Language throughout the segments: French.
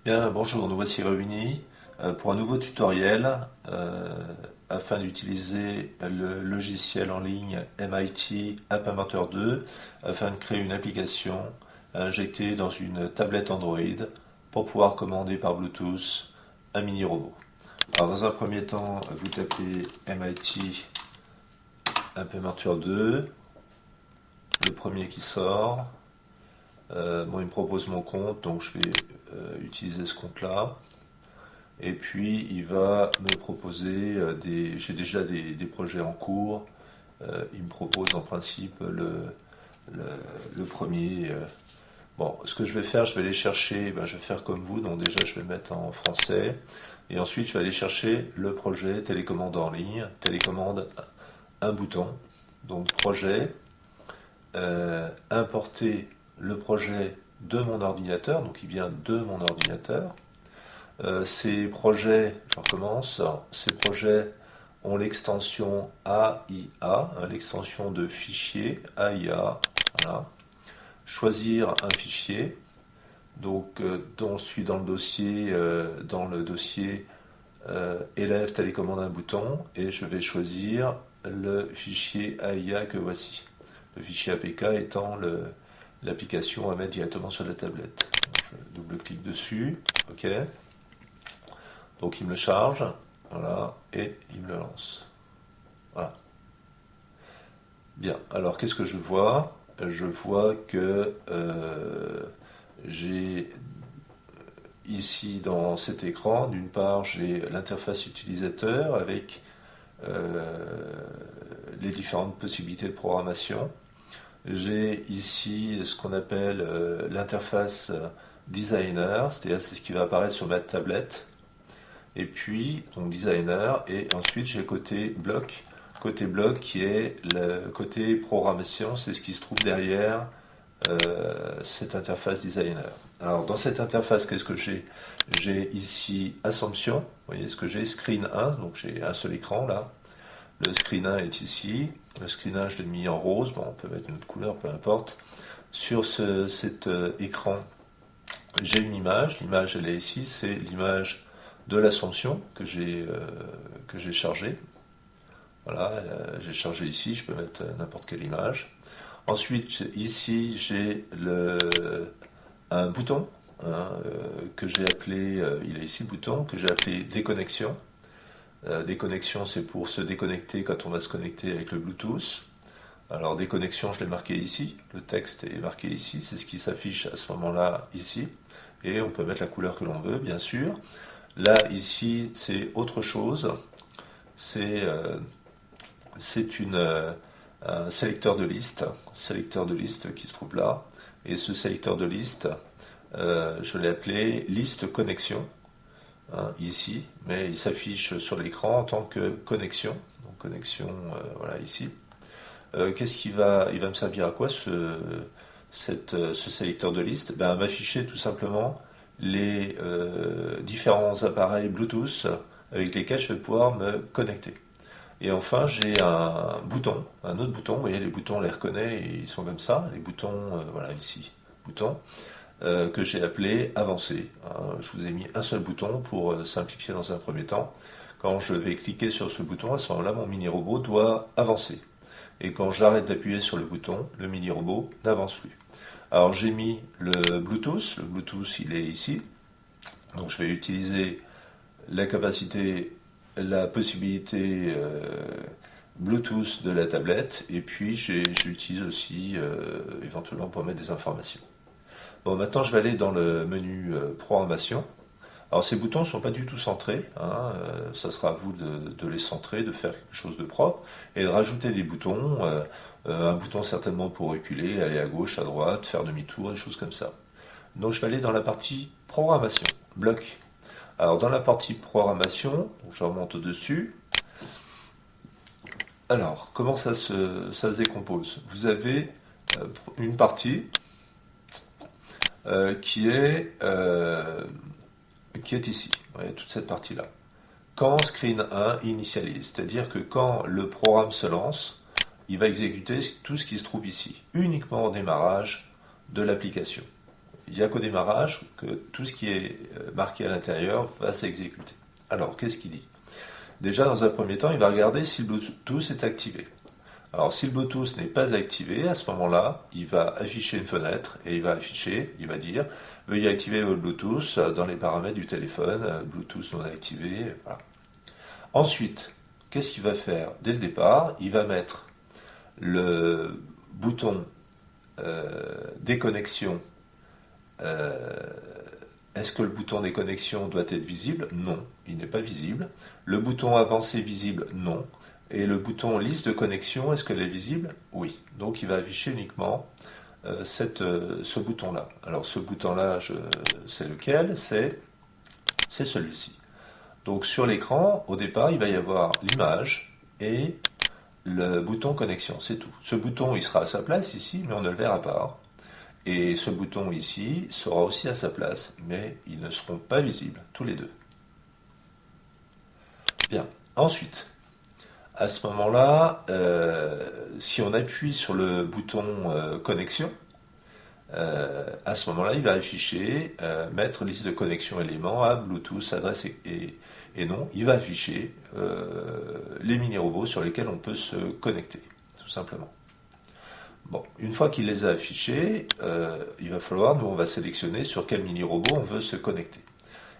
Bien, bonjour, nous voici réunis pour un nouveau tutoriel afin d'utiliser le logiciel en ligne MIT App Inventor 2 afin de créer une application injectée dans une tablette Android pour pouvoir commander par Bluetooth un mini robot. Alors, dans un premier temps, vous tapez MIT App Inventor 2, le premier qui sort. Bon, il me propose mon compte, donc je vais utiliser ce compte-là. Et puis il va me proposer des. J'ai déjà des projets en cours. Il me propose en principe le, le premier. Bon, ce que je vais faire, je vais aller chercher. Ben, je vais faire comme vous. Donc déjà, je vais mettre en français. Et ensuite, je vais aller chercher le projet télécommande en ligne. Télécommande un bouton. Donc projet. Importer le projet de mon ordinateur. Donc il vient de mon ordinateur. Ces projets, je recommence, ces projets ont l'extension AIA, hein, l'extension de fichier AIA. Voilà. Choisir un fichier. Donc, je suis dans le dossier élève télécommande un bouton, et je vais choisir le fichier AIA que voici. Le fichier APK étant l'application à mettre directement sur la tablette. Donc, je double-clique dessus. OK. Donc il me le charge, voilà, et il me le lance. Voilà. Bien, alors qu'est-ce que je vois? Je vois que j'ai ici dans cet écran, d'une part, j'ai l'interface utilisateur avec les différentes possibilités de programmation. J'ai ici ce qu'on appelle l'interface designer, c'est-à-dire c'est ce qui va apparaître sur ma tablette. Et puis, donc designer, et ensuite j'ai côté bloc qui est le côté programmation, c'est ce qui se trouve derrière cette interface designer. Alors dans cette interface, qu'est-ce que j'ai? J'ai ici Assumption, vous voyez ce que j'ai, Screen 1, donc j'ai un seul écran là. Le Screen 1 est ici, le Screen 1 je l'ai mis en rose, bon, on peut mettre une autre couleur, peu importe. Sur cet écran, j'ai une image, l'image elle est ici, c'est l'image de l'Assomption que j'ai chargée. Voilà, j'ai chargé ici, je peux mettre n'importe quelle image. Ensuite, ici, j'ai un bouton que j'ai appelé, il est ici le bouton, que j'ai appelé déconnexion. Déconnexion, c'est pour se déconnecter quand on va se connecter avec le Bluetooth. Alors, déconnexion, je l'ai marqué ici, le texte est marqué ici, c'est ce qui s'affiche à ce moment-là ici. Et on peut mettre la couleur que l'on veut, bien sûr. Là, ici, c'est autre chose. C'est un sélecteur de liste qui se trouve là. Et ce sélecteur de liste, je l'ai appelé liste connexion, hein, ici, mais il s'affiche sur l'écran en tant que connexion. Donc connexion, voilà, ici. Qu'est-ce il va me servir à quoi ce sélecteur de liste? Ben, m'afficher tout simplement les différents appareils Bluetooth avec lesquels je vais pouvoir me connecter. Et enfin, j'ai un autre bouton. Vous voyez, les boutons, on les reconnaît, et ils sont comme ça. Les boutons, voilà, ici, boutons, que j'ai appelé avancer. Je vous ai mis un seul bouton pour simplifier dans un premier temps. Quand je vais cliquer sur ce bouton, à ce moment-là, mon mini-robot doit avancer. Et quand j'arrête d'appuyer sur le bouton, le mini-robot n'avance plus. Alors j'ai mis le Bluetooth il est ici, donc je vais utiliser la capacité, la possibilité Bluetooth de la tablette, et puis j'utilise aussi éventuellement pour mettre des informations. Bon, maintenant je vais aller dans le menu programmation. Alors ces boutons ne sont pas du tout centrés, hein, ça sera à vous de les centrer, de faire quelque chose de propre, et de rajouter des boutons, un bouton certainement pour reculer, aller à gauche, à droite, faire demi-tour, des choses comme ça. Donc je vais aller dans la partie programmation, bloc. Alors dans la partie programmation, je remonte au-dessus. Alors, comment ça se décompose? Vous avez une partie qui est ici, vous voyez, toute cette partie-là. Quand Screen 1 initialise, c'est-à-dire que quand le programme se lance, il va exécuter tout ce qui se trouve ici, uniquement au démarrage de l'application. il n'y a qu'au démarrage que tout ce qui est marqué à l'intérieur va s'exécuter. Alors, qu'est-ce qu'il dit? Déjà, dans un premier temps, il va regarder si le Bluetooth est activé. Alors, si le Bluetooth n'est pas activé, à ce moment-là, il va afficher une fenêtre et il va dire veuillez activer votre Bluetooth dans les paramètres du téléphone, Bluetooth non activé. Voilà. Ensuite, qu'est-ce qu'il va faire? Dès le départ, il va mettre le bouton déconnexion. Est-ce que le bouton déconnexion doit être visible? Non, il n'est pas visible. Le bouton avancé visible? Non. Et le bouton liste de connexion, est-ce qu'elle est visible? Oui. Donc il va afficher uniquement ce bouton-là. Alors ce bouton-là, c'est lequel? C'est celui-ci. Donc sur l'écran, au départ, il va y avoir l'image et le bouton connexion, c'est tout. Ce bouton, il sera à sa place ici, mais on ne le verra pas. Et ce bouton ici sera aussi à sa place, mais ils ne seront pas visibles, tous les deux. Bien. Ensuite, à ce moment-là, si on appuie sur le bouton connexion, à ce moment-là, il va afficher mettre liste de connexion éléments à Bluetooth, adresse et nom. Il va afficher les mini-robots sur lesquels on peut se connecter, tout simplement. Bon, une fois qu'il les a affichés, il va falloir, nous on va sélectionner sur quel mini-robot on veut se connecter.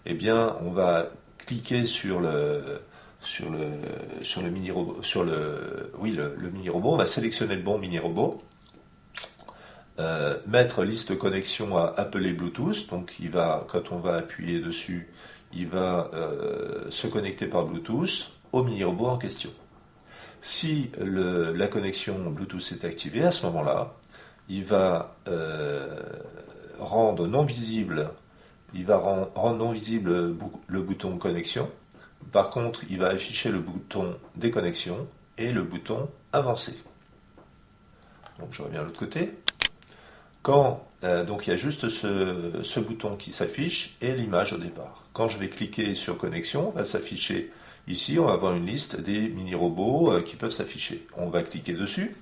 Eh bien, on va cliquer sur le mini-robot, le mini-robot, on va sélectionner le bon mini-robot, mettre liste connexion à appeler Bluetooth, donc quand on va appuyer dessus, il va se connecter par Bluetooth au mini-robot en question. Si la connexion Bluetooth est activée, à ce moment-là, il va rendre non visible, le bouton connexion. Par contre, il va afficher le bouton déconnexion et le bouton avancé. Donc je reviens à l'autre côté. Donc il y a juste ce bouton qui s'affiche et l'image au départ. Quand je vais cliquer sur connexion, va s'afficher ici, on va avoir une liste des mini-robots qui peuvent s'afficher. On va cliquer dessus,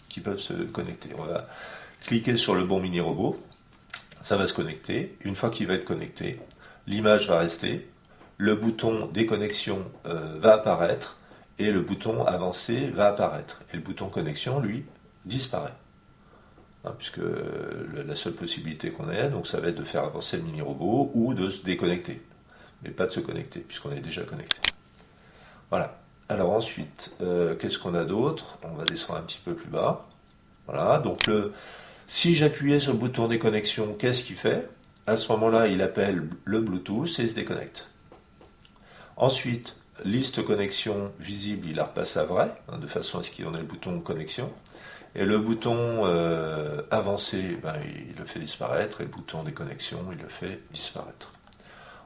qui peuvent se connecter. On va cliquer sur le bon mini-robot, ça va se connecter. Une fois qu'il va être connecté, l'image va rester, le bouton déconnexion va apparaître et le bouton avancé va apparaître. Et le bouton connexion, lui, disparaît. Puisque la seule possibilité qu'on ait, donc ça va être de faire avancer le mini-robot ou de se déconnecter, mais pas de se connecter, puisqu'on est déjà connecté. Voilà. Alors ensuite, qu'est-ce qu'on a d'autre? On va descendre un petit peu plus bas. Voilà. Donc si j'appuyais sur le bouton déconnexion, qu'est-ce qu'il fait? À ce moment-là, il appelle le Bluetooth et il se déconnecte. Ensuite, liste connexion visible, il la repasse à vrai, de façon à ce qu'il y en ait le bouton connexion. Et le bouton avancé, il le fait disparaître, et le bouton déconnexion, il le fait disparaître.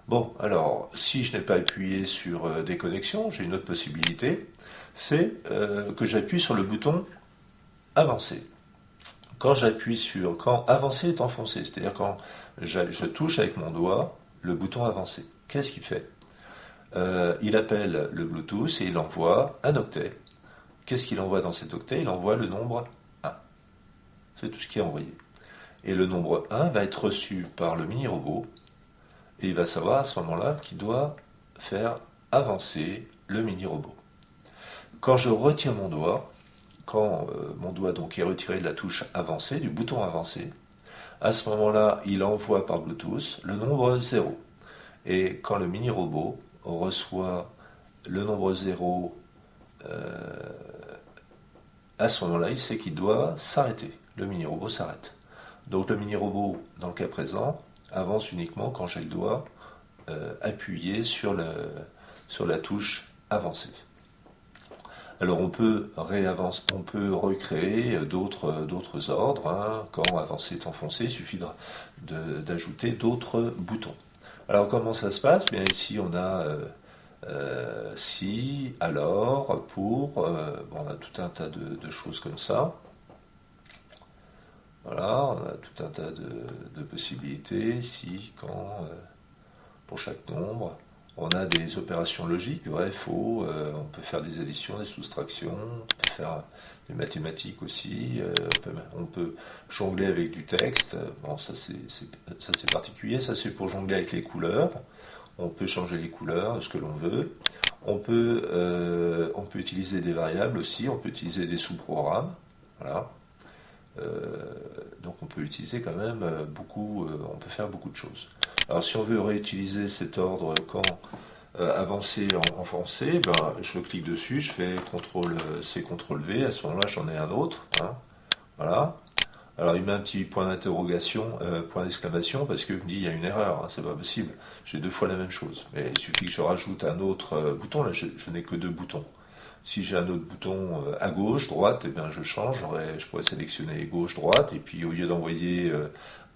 Bon, alors, si je n'ai pas appuyé sur déconnexion, j'ai une autre possibilité, c'est que j'appuie sur le bouton avancé. Quand avancé est enfoncé, c'est-à-dire quand je touche avec mon doigt le bouton avancé, qu'est-ce qu'il fait? Il appelle le Bluetooth et il envoie un octet. Qu'est-ce qu'il envoie dans cet octet? Il envoie le nombre 1. C'est tout ce qui est envoyé. Et le nombre 1 va être reçu par le mini-robot et il va savoir à ce moment-là qu'il doit faire avancer le mini-robot. Quand je retire mon doigt, quand mon doigt donc est retiré de la touche avancée, du bouton avancé, à ce moment-là, il envoie par Bluetooth le nombre 0. Et quand le mini-robot reçoit le nombre 0, à ce moment-là, il sait qu'il doit s'arrêter. Le mini-robot s'arrête. Donc le mini-robot, dans le cas présent, avance uniquement quand j'ai le doigt appuyé sur la touche avancée. Alors on peut recréer d'autres ordres. Quand avancé est enfoncé, il suffit d'ajouter d'autres boutons. Alors comment ça se passe? Bien ici on a si, alors, pour, on a tout un tas de choses comme ça. Voilà, on a tout un tas de possibilités, si, quand, pour chaque nombre. On a des opérations logiques, vrai, faux, on peut faire des additions, des soustractions, on peut faire des mathématiques aussi, on peut jongler avec du texte. Bon, ça c'est particulier, ça c'est pour jongler avec les couleurs. On peut changer les couleurs, ce que l'on veut. On peut utiliser des variables aussi, on peut utiliser des sous-programmes. Voilà. Donc on peut utiliser quand même beaucoup, on peut faire beaucoup de choses. Alors si on veut réutiliser cet ordre quand avancer en français, ben, je clique dessus, je fais CTRL-C, CTRL-V, à ce moment-là j'en ai un autre. Hein. Voilà. Alors il met un petit point d'interrogation, point d'exclamation, parce qu'il me dit il y a une erreur, hein, c'est pas possible. J'ai deux fois la même chose. Mais il suffit que je rajoute un autre bouton, là je n'ai que deux boutons. Si j'ai un autre bouton à gauche, droite, eh bien je change, je pourrais sélectionner gauche, droite, et puis au lieu d'envoyer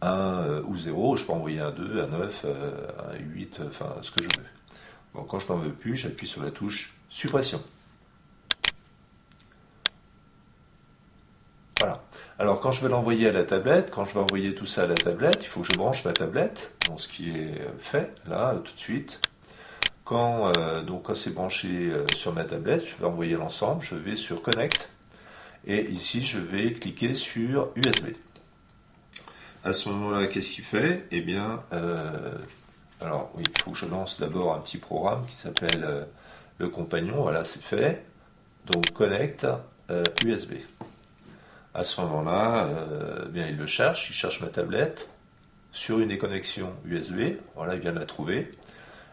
1 ou 0, je peux envoyer un 2, un 9, un 8, enfin ce que je veux. Bon, quand je n'en veux plus, j'appuie sur la touche suppression. Voilà. Alors quand je vais l'envoyer à la tablette, quand je vais envoyer tout ça à la tablette, il faut que je branche ma tablette, bon, ce qui est fait là tout de suite. Donc quand c'est branché sur ma tablette, je vais envoyer l'ensemble, je vais sur Connect, et ici je vais cliquer sur USB. À ce moment-là, qu'est-ce qu'il fait? Eh bien, alors oui, il faut que je lance d'abord un petit programme qui s'appelle le compagnon, voilà c'est fait. Donc Connect USB. À ce moment-là, bien il cherche ma tablette sur une des connexions USB, voilà il vient de la trouver.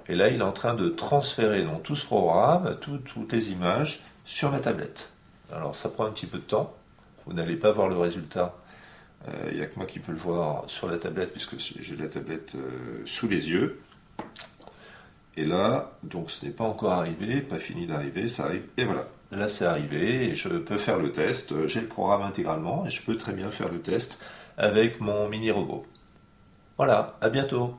Et là, il est en train de transférer donc, tout ce programme, toutes les images, sur ma tablette. Alors, ça prend un petit peu de temps. Vous n'allez pas voir le résultat. Il n'y a que moi qui peux le voir sur la tablette, puisque j'ai la tablette sous les yeux. Et là, donc ce n'est pas encore arrivé, pas fini d'arriver, ça arrive. Et voilà, là c'est arrivé, et je peux faire le test. J'ai le programme intégralement, et je peux très bien faire le test avec mon mini-robot. Voilà, à bientôt.